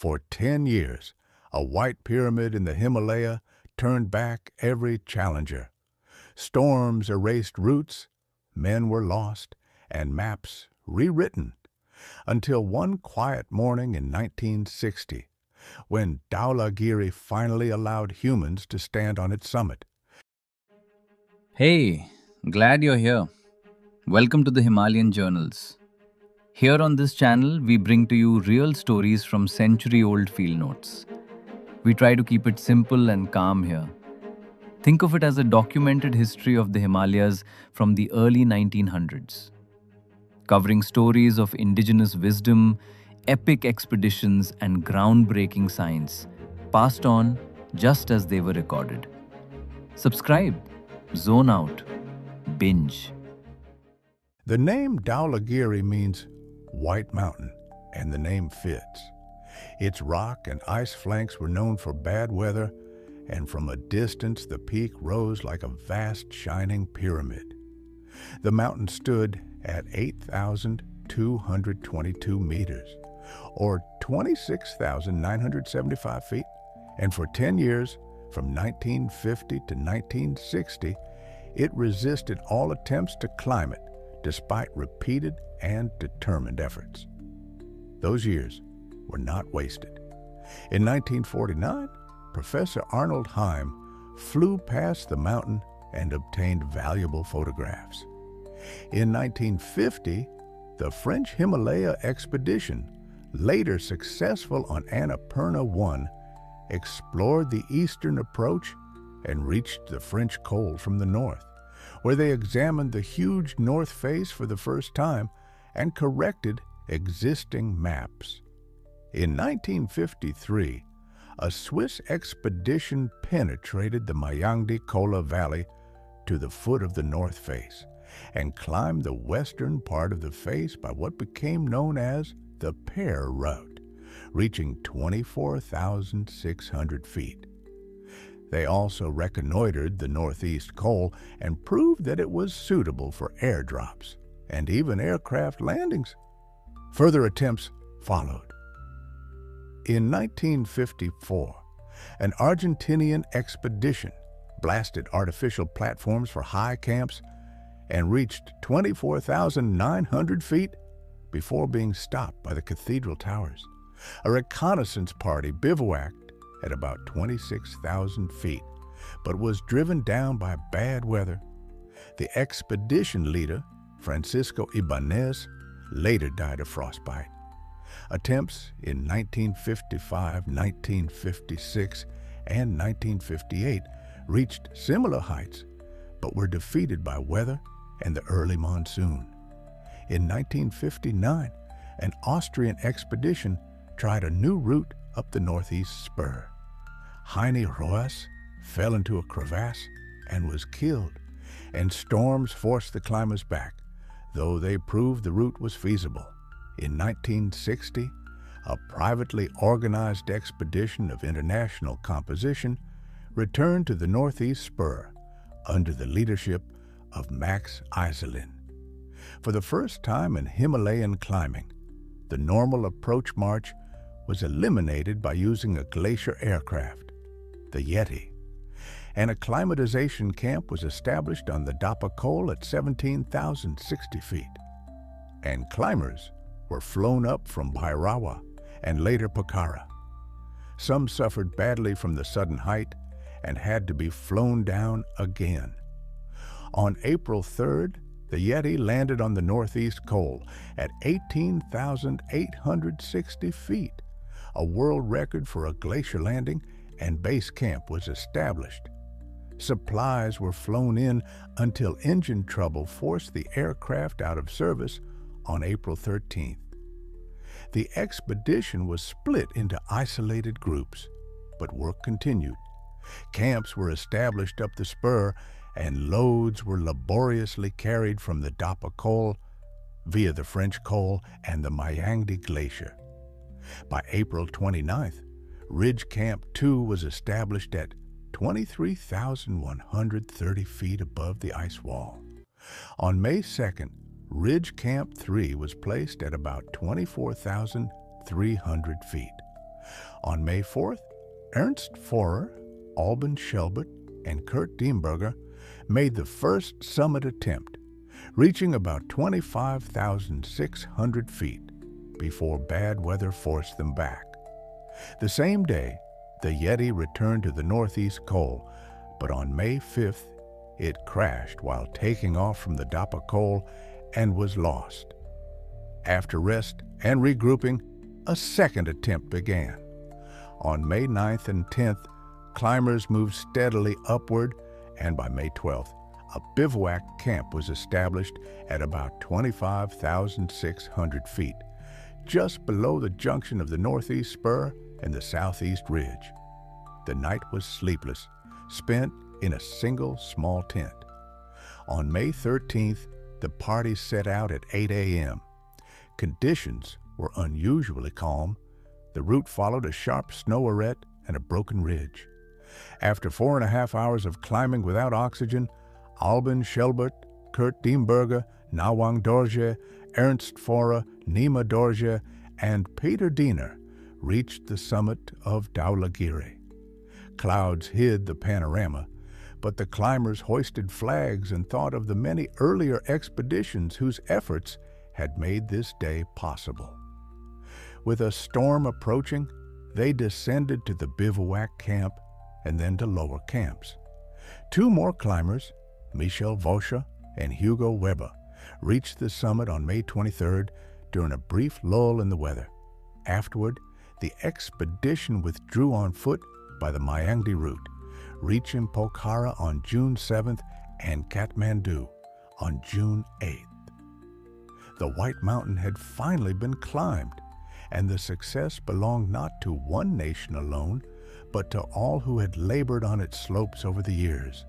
For 10 years, a white pyramid in the Himalaya turned back every challenger. Storms erased routes, men were lost, and maps rewritten, until one quiet morning in 1960, when Dhaulagiri finally allowed humans to stand on its summit. Hey, glad you're here. Welcome to the Himalayan Journals. Here on this channel, we bring to you real stories from century old field notes. We try to keep it simple and calm here. Think of it as a documented history of the Himalayas from the early 1900s, covering stories of indigenous wisdom, epic expeditions, and groundbreaking science passed on just as they were recorded. Subscribe, zone out, binge. The name Dhaulagiri means white mountain, and the name fits. Its rock and ice flanks were known for bad weather, and from a distance the peak rose like a vast shining pyramid. The mountain stood at 8,222 meters, or 26,975 feet, and for 10 years, from 1950 to 1960, it resisted all attempts to climb it, despite repeated and determined efforts. Those years were not wasted. In 1949, Professor Arnold Heim flew past the mountain and obtained valuable photographs. In 1950, the French Himalaya expedition, later successful on Annapurna 1, explored the eastern approach and reached the French col from the north, where they examined the huge north face for the first time and corrected existing maps. In 1953, a Swiss expedition penetrated the Mayangdi-Kola Valley to the foot of the north face and climbed the western part of the face by what became known as the Pear Route, reaching 24,600 feet. They also reconnoitered the northeast col and proved that it was suitable for airdrops and even aircraft landings. Further attempts followed. In 1954, an Argentinian expedition blasted artificial platforms for high camps and reached 24,900 feet before being stopped by the cathedral towers. A reconnaissance party bivouacked at about 26,000 feet, but was driven down by bad weather. The expedition leader, Francisco Ibanez, later died of frostbite. Attempts in 1955, 1956, and 1958 reached similar heights, but were defeated by weather and the early monsoon. In 1959, an Austrian expedition tried a new route up the northeast spur. Heine Roas fell into a crevasse and was killed, and storms forced the climbers back, though they proved the route was feasible. In 1960, a privately organized expedition of international composition returned to the northeast spur under the leadership of Max Iselin. For the first time in Himalayan climbing, the normal approach march was eliminated by using a glacier aircraft, the Yeti. An acclimatization camp was established on the Dapa Col at 17,060 feet, and climbers were flown up from Bhairawa and later Pokhara. Some suffered badly from the sudden height and had to be flown down again. On April 3rd, the Yeti landed on the northeast col at 18,860 feet, a world record for a glacier landing, and base camp was established. Supplies were flown in until engine trouble forced the aircraft out of service on April 13th. The expedition was split into isolated groups, but work continued. Camps were established up the spur, and loads were laboriously carried from the Dapa Col via the French Col and the Mayangdi Glacier. By April 29th, Ridge Camp 2 was established at 23,130 feet above the ice wall. On May 2nd, Ridge Camp 3 was placed at about 24,300 feet. On May 4th, Ernst Forer, Alban Schelbert, and Kurt Diemberger made the first summit attempt, reaching about 25,600 feet before bad weather forced them back. The same day, the Yeti returned to the Northeast Col, but on May 5th, it crashed while taking off from the Dapa Col and was lost. After rest and regrouping, a second attempt began. On May 9th and 10th, climbers moved steadily upward, and by May 12th, a bivouac camp was established at about 25,600 feet, just below the junction of the Northeast Spur and the Southeast Ridge. The night was sleepless, spent in a single small tent. On May 13th, the party set out at 8 a.m. Conditions were unusually calm. The route followed a sharp snow arête and a broken ridge. After 4.5 hours of climbing without oxygen, Alban Schelbert, Kurt Diemberger, Nawang Dorje, Ernst Forer, Nima Dorje, and Peter Diener reached the summit of Dhaulagiri. Clouds hid the panorama, but the climbers hoisted flags and thought of the many earlier expeditions whose efforts had made this day possible. With a storm approaching, they descended to the bivouac camp and then to lower camps. Two more climbers, Michel Voscha and Hugo Weber, reached the summit on May 23rd during a brief lull in the weather. Afterward, the expedition withdrew on foot by the Myangdi route, reaching Pokhara on June 7th and Kathmandu on June 8th. The White Mountain had finally been climbed, and the success belonged not to one nation alone, but to all who had labored on its slopes over the years.